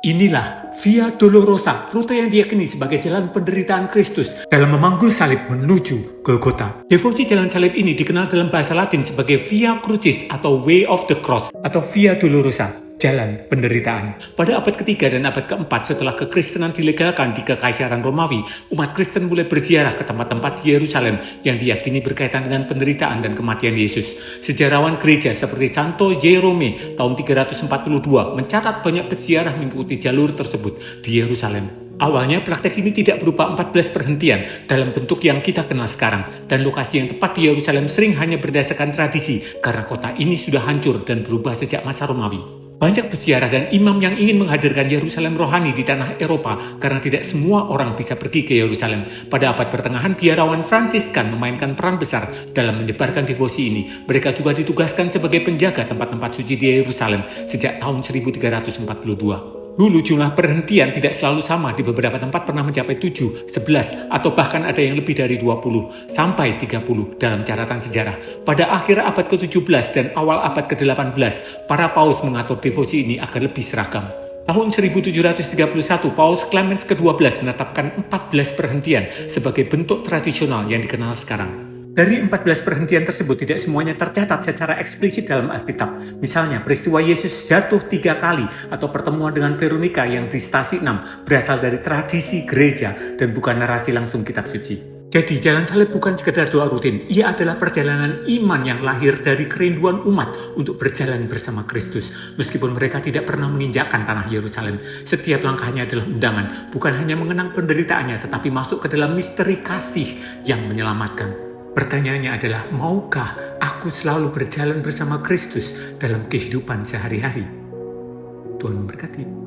Inilah Via Dolorosa, rute yang diyakini sebagai jalan penderitaan Kristus dalam memanggul salib menuju Golgota. Devosi jalan salib ini dikenal dalam bahasa Latin sebagai Via Crucis atau Way of the Cross atau Via Dolorosa, jalan penderitaan. Pada abad ketiga dan abad keempat setelah kekristenan dilegalkan di Kekaisaran Romawi, umat Kristen mulai berziarah ke tempat-tempat di Yerusalem yang diyakini berkaitan dengan penderitaan dan kematian Yesus. Sejarawan gereja seperti Santo Jerome tahun 342 mencatat banyak peziarah mengikuti jalur tersebut di Yerusalem. Awalnya praktek ini tidak berupa 14 perhentian dalam bentuk yang kita kenal sekarang, dan lokasi yang tepat di Yerusalem sering hanya berdasarkan tradisi karena kota ini sudah hancur dan berubah sejak masa Romawi. Banyak peziarah dan imam yang ingin menghadirkan Yerusalem rohani di tanah Eropa karena tidak semua orang bisa pergi ke Yerusalem. Pada abad pertengahan, biarawan Fransiskan memainkan peran besar dalam menyebarkan devosi ini. Mereka juga ditugaskan sebagai penjaga tempat-tempat suci di Yerusalem sejak tahun 1342. Dulu jumlah perhentian tidak selalu sama, di beberapa tempat pernah mencapai 7, 11, atau bahkan ada yang lebih dari 20 sampai 30 dalam catatan sejarah. Pada akhir abad ke-17 dan awal abad ke-18, para paus mengatur devosi ini agar lebih seragam. Tahun 1731, Paus Clemens ke-12 menetapkan 14 perhentian sebagai bentuk tradisional yang dikenal sekarang. Dari 14 perhentian tersebut tidak semuanya tercatat secara eksplisit dalam Alkitab. Misalnya, peristiwa Yesus jatuh 3 kali atau pertemuan dengan Veronica yang di stasi 6 berasal dari tradisi gereja dan bukan narasi langsung kitab suci. Jadi, jalan salib bukan sekedar doa rutin. Ia adalah perjalanan iman yang lahir dari kerinduan umat untuk berjalan bersama Kristus. Meskipun mereka tidak pernah menginjakkan tanah Yerusalem, setiap langkahnya adalah undangan, bukan hanya mengenang penderitaannya, tetapi masuk ke dalam misteri kasih yang menyelamatkan. Pertanyaannya adalah, maukah aku selalu berjalan bersama Kristus dalam kehidupan sehari-hari? Tuhan memberkati.